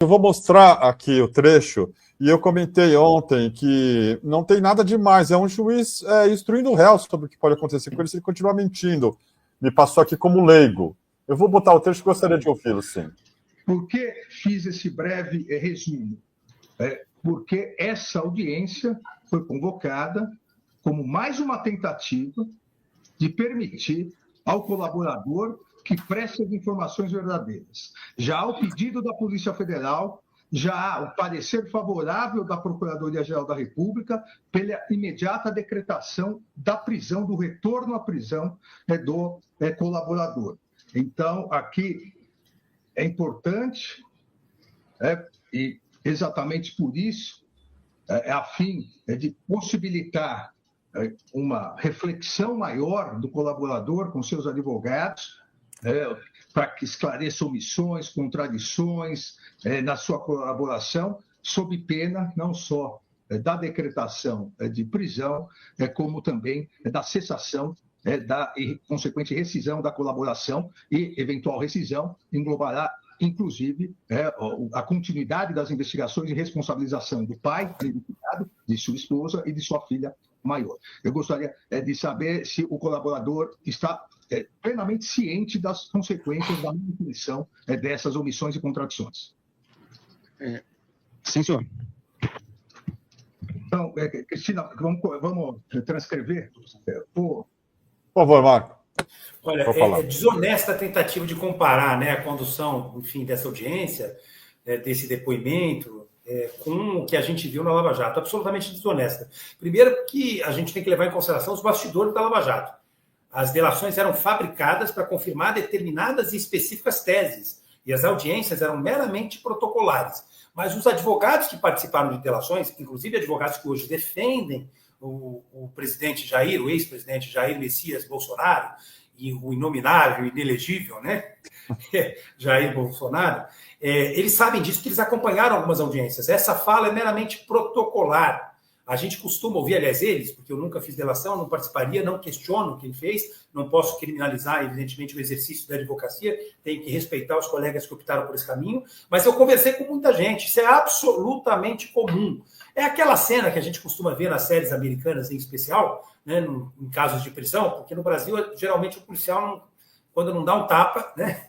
Eu vou mostrar aqui o trecho, e eu comentei ontem que não tem nada demais, é um juiz instruindo o réu sobre o que pode acontecer com ele se ele continuar mentindo. Me passou aqui como leigo. Eu vou botar o trecho, gostaria de ouvi-lo, sim. Por que fiz esse breve resumo? Porque essa audiência foi convocada como mais uma tentativa de permitir ao colaborador que preste as informações verdadeiras. Já há o pedido da Polícia Federal, já há o parecer favorável da Procuradoria-Geral da República pela imediata decretação da prisão, do retorno à prisão do colaborador. Então, aqui é importante, e exatamente por isso, a fim de possibilitar uma reflexão maior do colaborador com seus advogados, para que esclareça omissões, contradições na sua colaboração, sob pena não só da decretação de prisão, como também da cessação da consequente rescisão da colaboração, e eventual rescisão englobará, inclusive, a continuidade das investigações e responsabilização do pai, de sua esposa e de sua filha maior. Eu gostaria de saber se o colaborador está plenamente ciente das consequências da manutenção dessas omissões e contradições. Sim, senhor. Então, Cristina, vamos transcrever? Por favor, Marco. Olha, é desonesta a tentativa de comparar, né, a condução, enfim, dessa audiência, desse depoimento, com o que a gente viu na Lava Jato. Absolutamente desonesta. Primeiro que a gente tem que levar em consideração os bastidores da Lava Jato. As delações eram fabricadas para confirmar determinadas e específicas teses, e as audiências eram meramente protocolares. Mas os advogados que participaram de delações, inclusive advogados que hoje defendem o presidente Jair, o ex-presidente Jair Messias Bolsonaro, e o inominável, inelegível, né? Jair Bolsonaro, eles sabem disso, que eles acompanharam algumas audiências. Essa fala é meramente protocolar. A gente costuma ouvir, aliás, eles, porque eu nunca fiz delação, não participaria, não questiono quem fez, não posso criminalizar, evidentemente, o exercício da advocacia, tenho que respeitar os colegas que optaram por esse caminho, mas eu conversei com muita gente, isso é absolutamente comum. É aquela cena que a gente costuma ver nas séries americanas, em especial, né, em casos de prisão, porque no Brasil, geralmente, o policial, quando não dá um tapa, né,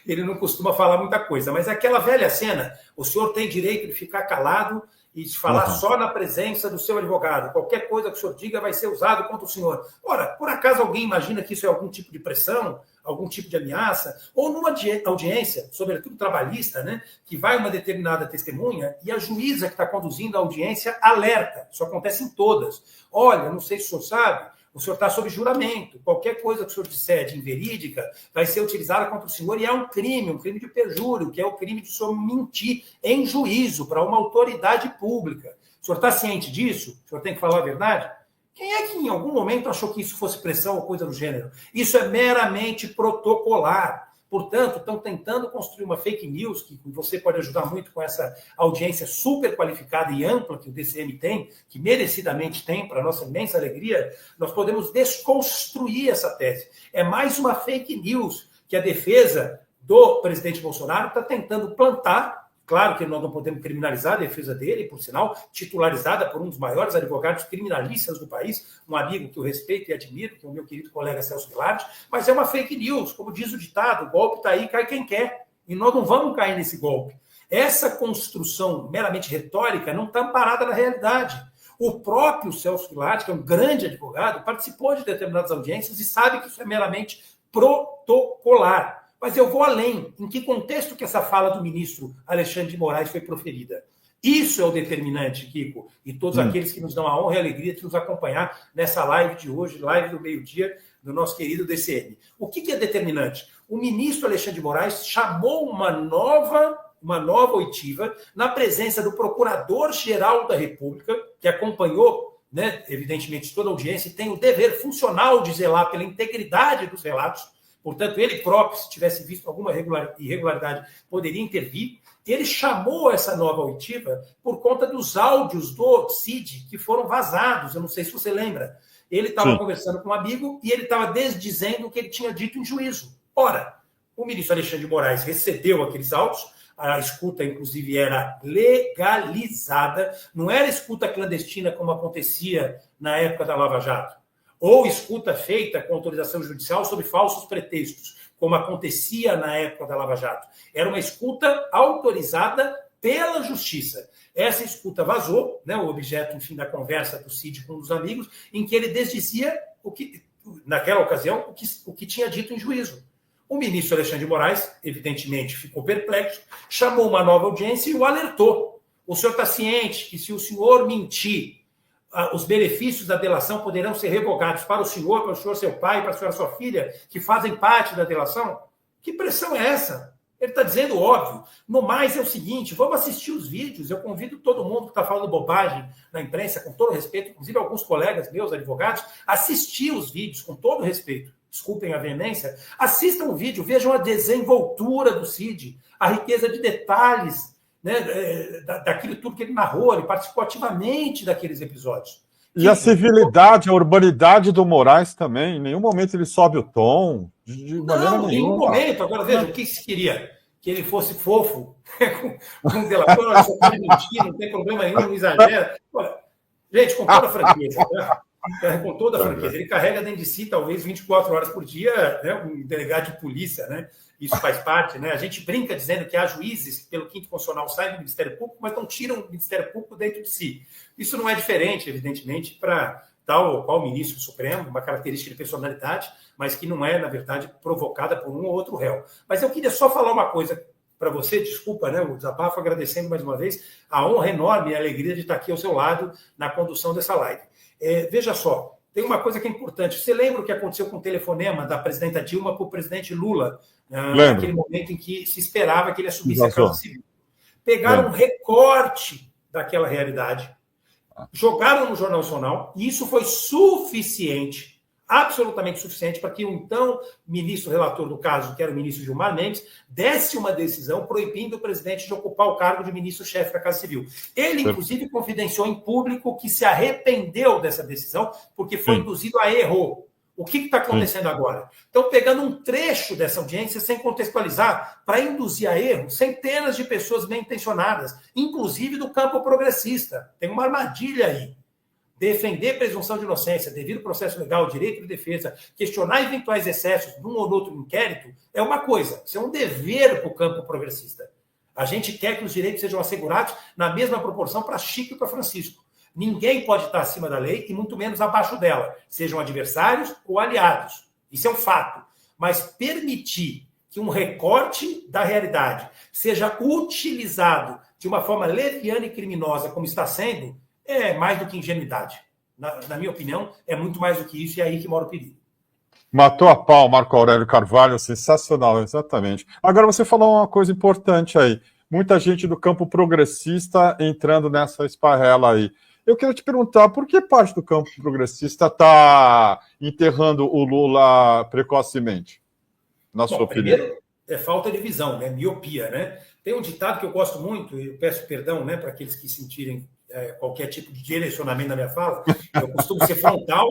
ele não costuma falar muita coisa, mas é aquela velha cena, o senhor tem direito de ficar calado e de falar só na presença do seu advogado. Qualquer coisa que o senhor diga vai ser usado contra o senhor. Ora, por acaso alguém imagina que isso é algum tipo de pressão, algum tipo de ameaça? Ou numa audiência, sobretudo trabalhista, né, que vai uma determinada testemunha e a juíza que está conduzindo a audiência alerta. Isso acontece em todas. Olha, não sei se o senhor sabe, o senhor está sob juramento. Qualquer coisa que o senhor disser de inverídica vai ser utilizada contra o senhor e é um crime de perjúrio, que é o crime de o senhor mentir em juízo para uma autoridade pública. O senhor está ciente disso? O senhor tem que falar a verdade? Quem é que em algum momento achou que isso fosse pressão ou coisa do gênero? Isso é meramente protocolar. Portanto, estão tentando construir uma fake news, que você pode ajudar muito com essa audiência super qualificada e ampla que o DCM tem, que merecidamente tem, para nossa imensa alegria, nós podemos desconstruir essa tese. É mais uma fake news que a defesa do presidente Bolsonaro está tentando plantar. Claro que nós não podemos criminalizar a defesa dele, por sinal, titularizada por um dos maiores advogados criminalistas do país, um amigo que eu respeito e admiro, que é o meu querido colega Celso Guimarães, mas é uma fake news, como diz o ditado, o golpe está aí, cai quem quer, e nós não vamos cair nesse golpe. Essa construção meramente retórica não está amparada na realidade. O próprio Celso Guimarães, que é um grande advogado, participou de determinadas audiências e sabe que isso é meramente protocolar. Mas eu vou além. Em que contexto que essa fala do ministro Alexandre de Moraes foi proferida? Isso é o determinante, Kiko, e todos aqueles que nos dão a honra e a alegria de nos acompanhar nessa live de hoje, live do meio-dia, do nosso querido DCM. O que é determinante? O ministro Alexandre de Moraes chamou uma nova oitiva na presença do Procurador-Geral da República, que acompanhou, né, evidentemente, toda a audiência e tem o dever funcional de zelar pela integridade dos relatos. Portanto, ele próprio, se tivesse visto alguma irregularidade, poderia intervir. Ele chamou essa nova oitiva por conta dos áudios do Cid que foram vazados. Eu não sei se você lembra. Ele estava conversando com um amigo e ele estava desdizendo o que ele tinha dito em juízo. Ora, o ministro Alexandre de Moraes recebeu aqueles áudios, a escuta, inclusive, era legalizada, não era escuta clandestina como acontecia na época da Lava Jato, ou escuta feita com autorização judicial sob falsos pretextos, como acontecia na época da Lava Jato. Era uma escuta autorizada pela Justiça. Essa escuta vazou, né, o objeto, enfim, da conversa do Cid com um dos amigos, em que ele desdizia, naquela ocasião, o que tinha dito em juízo. O ministro Alexandre de Moraes, evidentemente, ficou perplexo, chamou uma nova audiência e o alertou. O senhor está ciente que, se o senhor mentir, os benefícios da delação poderão ser revogados para o senhor, seu pai, para a senhora, sua filha, que fazem parte da delação? Que pressão é essa? Ele está dizendo óbvio. No mais, é o seguinte, vamos assistir os vídeos. Eu convido todo mundo que está falando bobagem na imprensa, com todo respeito, inclusive alguns colegas meus, advogados, a assistir os vídeos com todo respeito. Desculpem a veemência. Assistam o vídeo, vejam a desenvoltura do Cid, a riqueza de detalhes, né, daquilo tudo que ele narrou, ele participou ativamente daqueles episódios. E a civilidade, a urbanidade do Moraes também, em nenhum momento ele sobe o tom, de maneira nenhuma. Em nenhum momento. Agora, veja, o que se queria? Que ele fosse fofo, com um delator, só pode mentir, não tem problema nenhum, não exagera. Gente, com toda a franqueza, né? Com toda a franqueza. Ele carrega dentro de si, talvez, 24 horas por dia, né, um delegado de polícia, né? Isso faz parte, né? A gente brinca dizendo que há juízes, pelo quinto constitucional, saem do Ministério Público, mas não tiram o Ministério Público dentro de si. Isso não é diferente, evidentemente, para tal ou qual ministro do Supremo, uma característica de personalidade, mas que não é, na verdade, provocada por um ou outro réu. Mas eu queria só falar uma coisa para você, desculpa, né, o desabafo, agradecendo mais uma vez a honra enorme e a alegria de estar aqui ao seu lado na condução dessa live. Veja só, tem uma coisa que é importante. Você lembra o que aconteceu com o telefonema da presidenta Dilma para o presidente Lula, naquele momento em que se esperava que ele assumisse a Casa Civil? Pegaram um recorte daquela realidade, jogaram no Jornal Nacional, e isso foi suficiente, absolutamente suficiente, para que o então ministro relator do caso, que era o ministro Gilmar Mendes, desse uma decisão proibindo o presidente de ocupar o cargo de ministro-chefe da Casa Civil. Ele, inclusive, confidenciou em público que se arrependeu dessa decisão, porque foi induzido a erro. O que está acontecendo agora? Estão pegando um trecho dessa audiência sem contextualizar, para induzir a erro centenas de pessoas bem intencionadas, inclusive do campo progressista. Tem uma armadilha aí. Defender presunção de inocência, devido processo legal, direito de defesa, questionar eventuais excessos de um ou outro inquérito, é uma coisa. Isso é um dever para o campo progressista. A gente quer que os direitos sejam assegurados na mesma proporção para Chico e para Francisco. Ninguém pode estar acima da lei e muito menos abaixo dela, sejam adversários ou aliados. Isso é um fato. Mas permitir que um recorte da realidade seja utilizado de uma forma leviana e criminosa, como está sendo, é mais do que ingenuidade. Na minha opinião, é muito mais do que isso, e é aí que mora o perigo. Matou a pau, Marco Aurélio Carvalho, sensacional, exatamente. Agora, você falou uma coisa importante aí. Muita gente do campo progressista entrando nessa esparrela aí. Eu quero te perguntar, por que parte do campo progressista está enterrando o Lula precocemente, na sua opinião? Primeiro, é falta de visão, né? Miopia, né? Tem um ditado que eu gosto muito, e eu peço perdão, né, para aqueles que sentirem qualquer tipo de direcionamento na minha fala. Eu costumo ser frontal,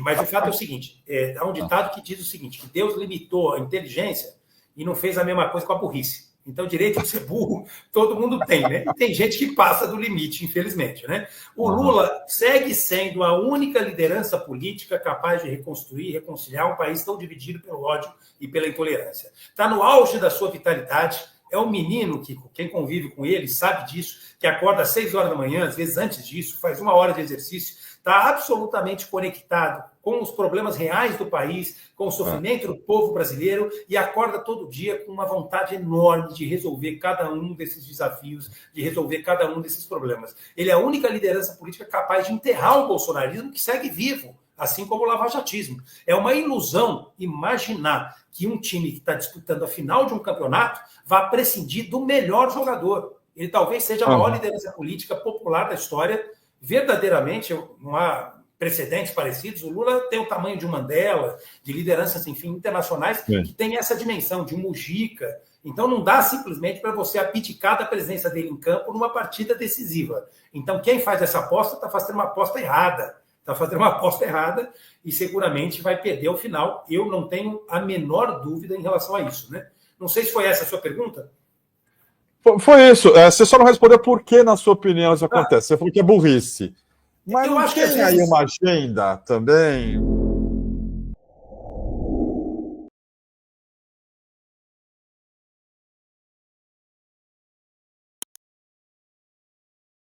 mas o fato é o seguinte, há um ditado que diz o seguinte, que Deus limitou a inteligência e não fez a mesma coisa com a burrice. Então, direito de ser burro, todo mundo tem, né? E tem gente que passa do limite, infelizmente, né? O Lula segue sendo a única liderança política capaz de reconstruir e reconciliar um país tão dividido pelo ódio e pela intolerância. Está no auge da sua vitalidade. É um menino, Kiko, quem convive com ele sabe disso, que acorda às 6 horas da manhã, às vezes antes disso, faz 1 hora de exercício, está absolutamente conectado com os problemas reais do país, com o sofrimento do povo brasileiro, e acorda todo dia com uma vontade enorme de resolver cada um desses desafios, de resolver cada um desses problemas. Ele é a única liderança política capaz de enterrar o bolsonarismo, que segue vivo, assim como o lavajatismo. É uma ilusão imaginar que um time que está disputando a final de um campeonato vá prescindir do melhor jogador. Ele talvez seja a maior liderança política popular da história. Verdadeiramente, não há precedentes parecidos. O Lula tem o tamanho de um Mandela, de lideranças, enfim, internacionais, que tem essa dimensão de um Mujica. Então, não dá simplesmente para você abdicar da presença dele em campo numa partida decisiva. Então, quem faz essa aposta está fazendo uma aposta errada. Está fazendo uma aposta errada e seguramente vai perder ao final. Eu não tenho a menor dúvida em relação a isso, né? Não sei se foi essa a sua pergunta. Foi isso. Você só não respondeu por que, na sua opinião, isso acontece. Você falou que é burrice. Mas eu não acho tem que aí uma agenda também?